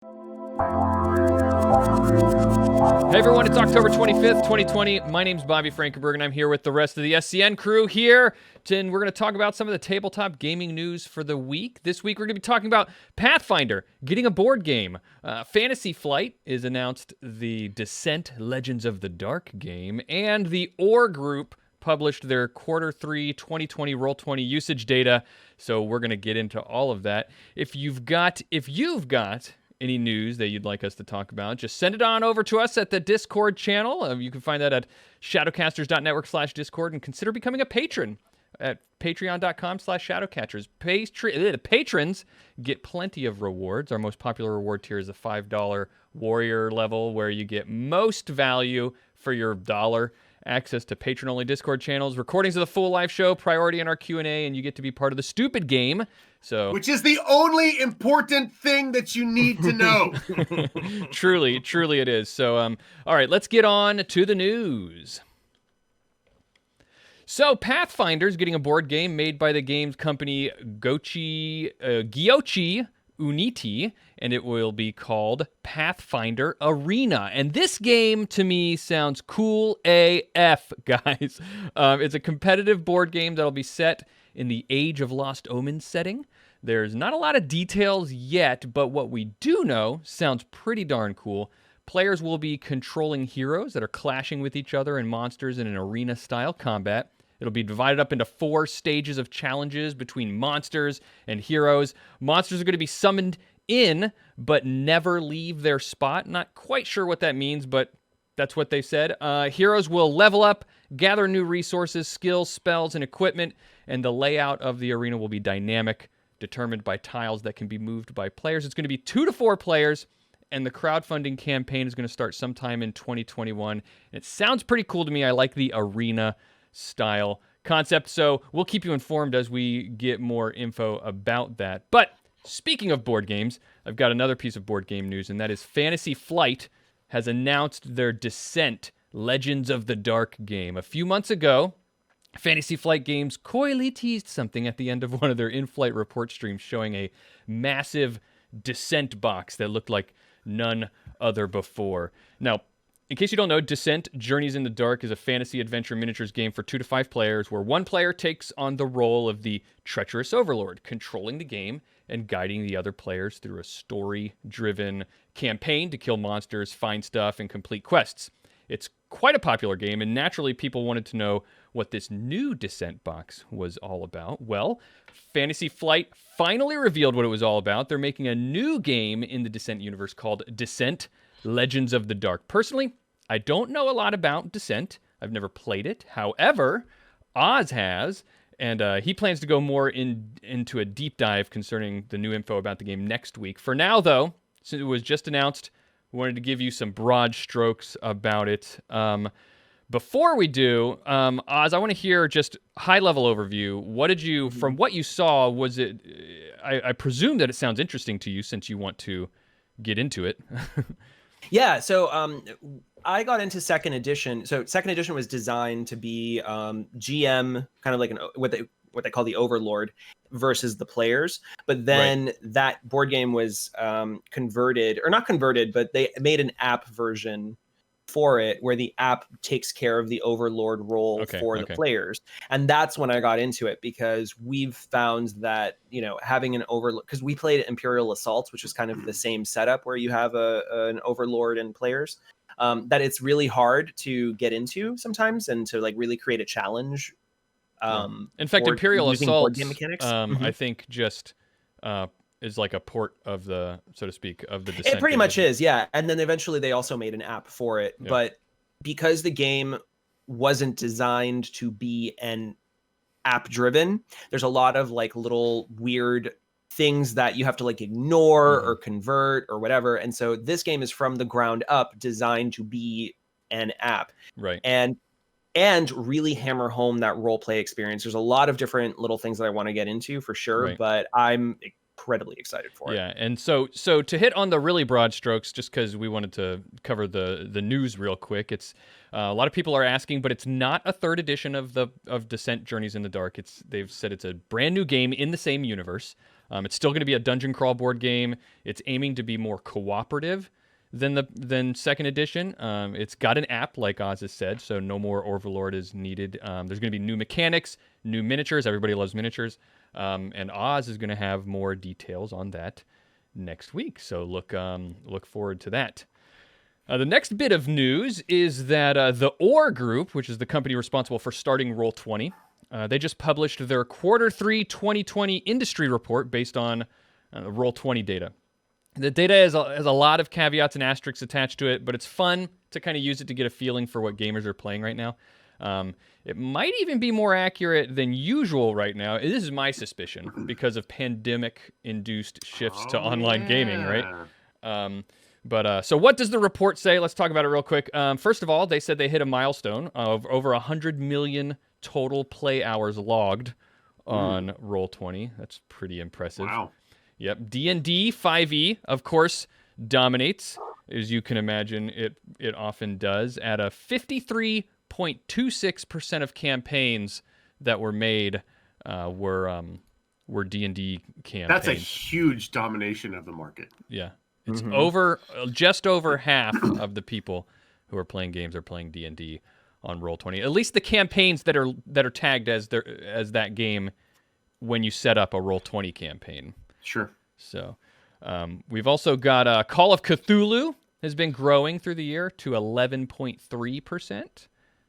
Hey everyone, it's October 25th, 2020. My name's Bobby Frankenberg, and I'm here with the rest of the SCN crew here. And we're going to talk about some of the tabletop gaming news for the week. This week we're going to be talking about Pathfinder getting a board game. Fantasy Flight is announced the Descent Legends of the Dark game, and the Ore Group published their Q3 2020 Roll20 usage data. So we're going to get into all of that. If you've got any news that you'd like us to talk about, just send it on over to us at the Discord channel. You can find that at shadowcasters.network/Discord, and consider becoming a patron at patreon.com/shadowcasters. Patrons get plenty of rewards. Our most popular reward tier is a $5 warrior level, where you get most value for your dollar. Access to patron-only Discord channels, recordings of the full live show, priority in our Q&A, and you get to be part of the stupid game. Which is the only important thing that you need to know. Truly it is. So, all right, let's get on to the news. So, Pathfinder's getting a board game made by the games company Gyochi Uniti, and it will be called Pathfinder Arena. And this game, to me, sounds cool AF, guys. It's a competitive board game that'll be set in the Age of Lost Omens setting. There's not a lot of details yet, but what we do know sounds pretty darn cool. Players will be controlling heroes that are clashing with each other and monsters in an arena-style combat. It'll be divided up into 4 stages of challenges between monsters and heroes. Monsters are going to be summoned in, but never leave their spot. Not quite sure what that means, but that's what they said. Heroes will level up, gather new resources, skills, spells, and equipment, and the layout of the arena will be dynamic, determined by tiles that can be moved by players. It's going to be 2 to 4 players, and the crowdfunding campaign is going to start sometime in 2021. It sounds pretty cool to me. I like the arena style concept, so we'll keep you informed as we get more info about that. But speaking of board games, I've got another piece of board game news, and that is Fantasy Flight has announced their Descent Legends of the Dark game. A few months ago, Fantasy Flight Games coyly teased something at the end of one of their in-flight report streams, showing a massive Descent box that looked like none other before. Now, in case you don't know, Descent Journeys in the Dark is a fantasy adventure miniatures game for 2 to 5 players, where one player takes on the role of the treacherous overlord, controlling the game and guiding the other players through a story-driven campaign to kill monsters, find stuff, and complete quests. It's quite a popular game, and naturally people wanted to know what this new Descent box was all about. Well, Fantasy Flight finally revealed what it was all about. They're making a new game in the Descent universe called Descent Legends of the Dark. Personally, I don't know a lot about Descent. I've never played it. However, Oz has, and he plans to go more into a deep dive concerning the new info about the game next week. For now, though, since it was just announced, we wanted to give you some broad strokes about it. Before we do, Oz, I want to hear just high-level overview. What did you, from what you saw, was it, I presume that it sounds interesting to you since you want to get into it. Yeah, so I got into second edition. So second edition was designed to be GM, kind of like what they call the Overlord versus the players. But then that board game was converted, or not converted, but they made an app version for it where the app takes care of the Overlord role for the players. And that's when I got into it, because we've found that, you know, having an Overlord, because we played Imperial Assault, which is kind of the same setup where you have an Overlord and players, that it's really hard to get into sometimes and to like really create a challenge. In fact, Imperial Assault, mechanics. I think just is like a port of the, so to speak, of the Descent. It pretty much is, yeah. And then eventually they also made an app for it. Yeah. But because the game wasn't designed to be an app driven, there's a lot of like little weird things that you have to like ignore or convert or whatever. And so this game is from the ground up designed to be an app. Right. And really hammer home that role play experience. There's a lot of different little things that I want to get into for sure, but I'm incredibly excited for it. Yeah, and so to hit on the really broad strokes, just because we wanted to cover the news real quick, it's a lot of people are asking, but it's not a third edition of Descent Journeys in the Dark. They've said it's a brand new game in the same universe. It's still going to be a dungeon crawl board game. It's aiming to be more cooperative than second edition. It's got an app, like Oz has said, so no more Overlord is needed. There's going to be new mechanics, new miniatures. Everybody loves miniatures. And Oz is going to have more details on that next week. So look forward to that. The next bit of news is that the OR Group, which is the company responsible for starting Roll20, they just published their Q3 2020 industry report based on Roll20 data. The data has a lot of caveats and asterisks attached to it, but it's fun to kind of use it to get a feeling for what gamers are playing right now. It might even be more accurate than usual right now. This is my suspicion because of pandemic-induced shifts to online gaming, right? So what does the report say? Let's talk about it real quick. First of all, they said they hit a milestone of over 100 million total play hours logged on Roll20. That's pretty impressive. Wow. Yep. D&D 5e, of course, dominates, as you can imagine it often does, at a 53.26% of campaigns that were made were D&D campaigns. That's a huge domination of the market. Yeah. It's just over half of the people who are playing games are playing D&D on Roll20. At least the campaigns that are tagged as that game when you set up a Roll20 campaign. Sure. So we've also got Call of Cthulhu has been growing through the year to 11.3%.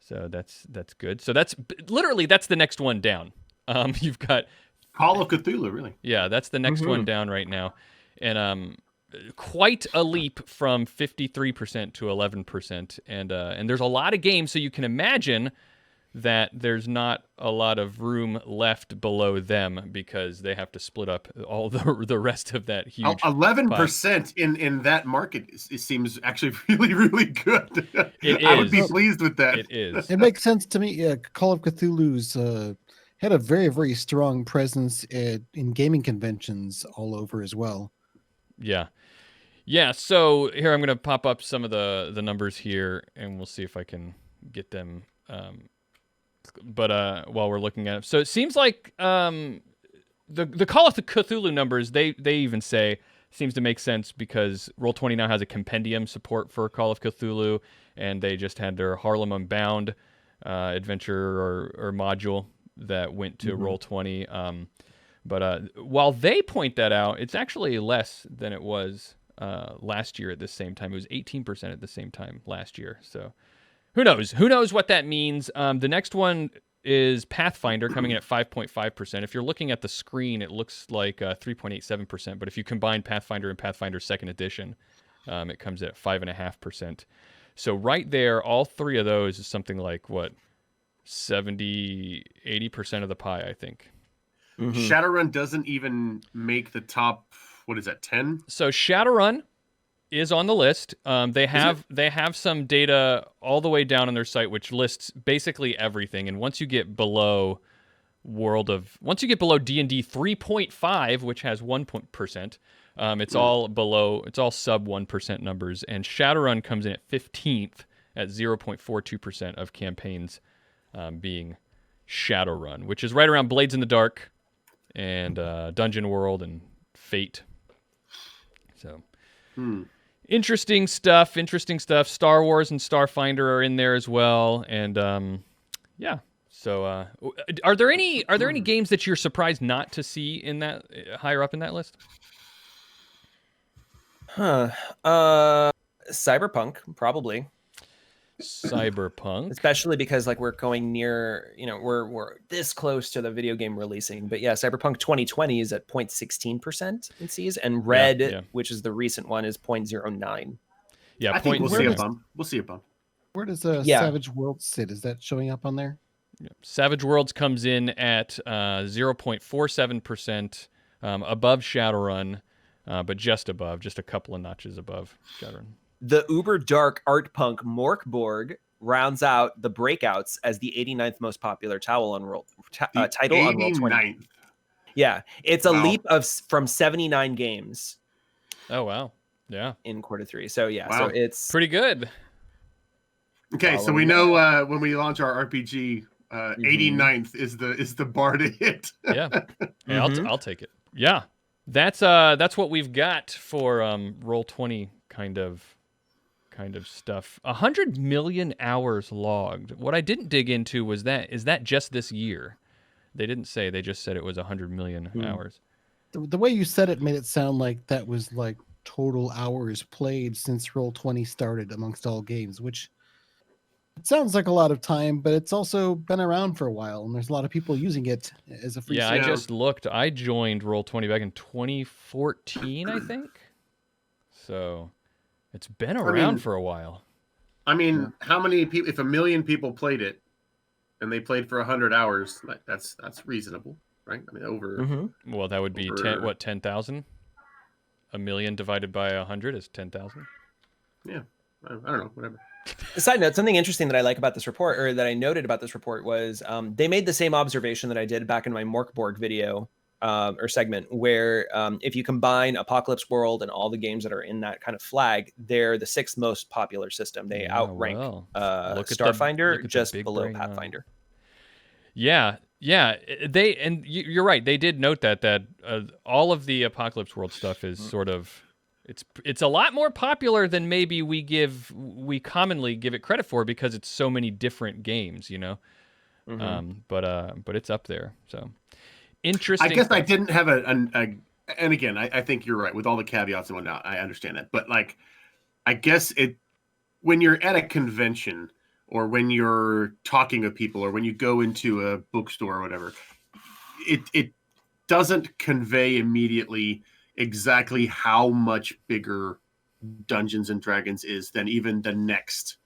So that's good. So that's the next one down. You've got Call of Cthulhu, really? Yeah, that's the next one down right now. And quite a leap from 53% to 11%. And there's a lot of games, so you can imagine that there's not a lot of room left below them because they have to split up all the rest of that huge 11% in that market. It seems actually really, really good. I would be pleased with that. It is. It makes sense to me. Call of Cthulhu's had a very, very strong presence in gaming conventions all over as well. Yeah. Yeah, so here I'm going to pop up some of the numbers here, and we'll see if I can get them. But while we're looking at it, so it seems like the Call of Cthulhu numbers they even say seems to make sense because Roll20 now has a compendium support for Call of Cthulhu, and they just had their Harlem Unbound adventure or module that went to Roll20. But while they point that out, it's actually less than it was last year at the same time. It was 18% at the same time last year. So who knows? Who knows what that means? The next one is Pathfinder coming in at 5.5%. If you're looking at the screen, it looks like 3.87%. But if you combine Pathfinder and Pathfinder Second Edition, it comes at 5.5%. So right there, all three of those is something like, 70, 80% of the pie, I think. Shadowrun doesn't even make the top, 10? So Shadowrun is on the list. They have some data all the way down on their site, which lists basically everything. And once you get below D&D 3.5, which has 1%, it's all below. It's all sub 1% numbers. And Shadowrun comes in at 15th at 0.42% of campaigns being Shadowrun, which is right around Blades in the Dark and Dungeon World and Fate. So. Interesting stuff. Star Wars and Starfinder are in there as well, and yeah. So, are there any games that you're surprised not to see in that higher up in that list? Cyberpunk, probably. Cyberpunk, especially because we're going near, we're this close to the video game releasing. But yeah, Cyberpunk 2020 is at 0.16% in Cs, and Red, which is the recent one, is 0.09. Yeah, I think we'll see a bump. We'll see a bump. Where does Savage World sit? Is that showing up on there? Yeah. Savage Worlds comes in at 0.47%, above Shadowrun, but just above, just a couple of notches above Shadowrun. The uber dark art punk Morkborg rounds out the breakouts as the 89th most popular title on Roll20. Yeah, it's a leap from 79 games. Oh wow, yeah, in Q3. So yeah, so it's pretty good. Okay, so we know when we launch our RPG, 89th is the bar to hit. Yeah, I'll take it. Yeah. That's what we've got for Roll20 kind of stuff. 100 million hours logged. What I didn't dig into was is that just this year? They didn't say. They just said it was 100 million hours. The way you said it made it sound like that was like total hours played since Roll20 started amongst all games, which it sounds like a lot of time, but it's also been around for a while, and there's a lot of people using it as a free Yeah, service. I just looked. I joined Roll20 back in 2014, I think. So it's been around for a while. I mean, how many people? If 1 million people played it, and they played for 100 hours, like that's reasonable, right? I mean, over. Well, that would be 10,000. 1 million divided by 100 is 10,000. Yeah, I don't know, whatever. Side note, something interesting that I like about this report, or that I noted about this report, was they made the same observation that I did back in my Morkborg video or segment, where if you combine Apocalypse World and all the games that are in that kind of flag, they're the 6th most popular system. They outrank Starfinder just below Pathfinder. Yeah. You're right. They did note that all of the Apocalypse World stuff is sort of it's a lot more popular than maybe we commonly give it credit for, because it's so many different games, you know. But it's up there. So interesting. I guess I didn't have and again, I think you're right with all the caveats and whatnot. I understand that, but like, I guess when you're at a convention, or when you're talking with people, or when you go into a bookstore or whatever, it doesn't convey immediately exactly how much bigger Dungeons and Dragons is than even the next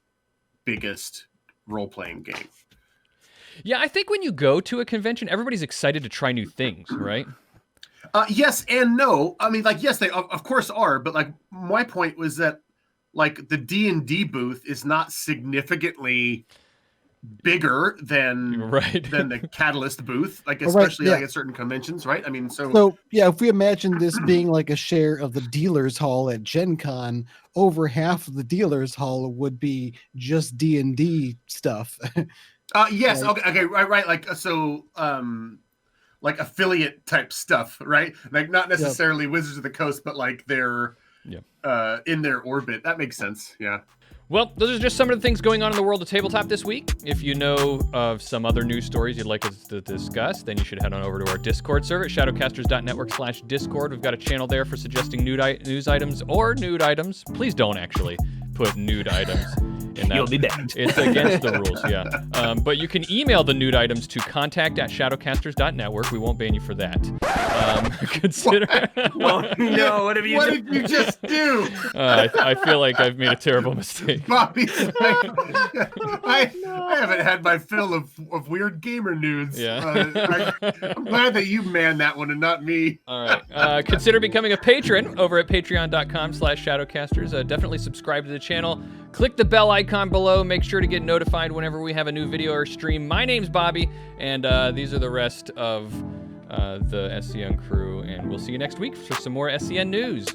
biggest role-playing game. Yeah, I think when you go to a convention, everybody's excited to try new things, right? Yes and no. I mean, like, yes, they of course are, but like, my point was that, like, the D&D booth is not significantly bigger than the Catalyst booth, like, especially like at certain conventions, right? I mean, so yeah, if we imagine this being like a share of the dealer's hall at Gen Con, over half of the dealer's hall would be just D&D stuff. Yes, okay, right, like, so like affiliate type stuff, right? Like, not necessarily Wizards of the Coast, but like they're in their orbit. That makes sense. Yeah. Well, those are just some of the things going on in the world of tabletop this week. If you know of some other news stories you'd like us to discuss, then you should head on over to our Discord server at shadowcasters.network/Discord. We've got a channel there for suggesting news items or nude items. Please don't actually put nude items in that. You'll be banned. It's against the rules, yeah. But you can email the nude items to contact@shadowcasters.network. We won't ban you for that. Consider. Oh no! What have you? What did you just do? I feel like I've made a terrible mistake. Bobby's like, I haven't had my fill of weird gamer nudes. Yeah. I'm glad that you manned that one and not me. All right. Consider becoming a patron over at patreon.com/shadowcasters. Definitely subscribe to the channel. Click the bell icon below. Make sure to get notified whenever we have a new video or stream. My name's Bobby, and these are the rest of the SCN crew, and we'll see you next week for some more SCN news.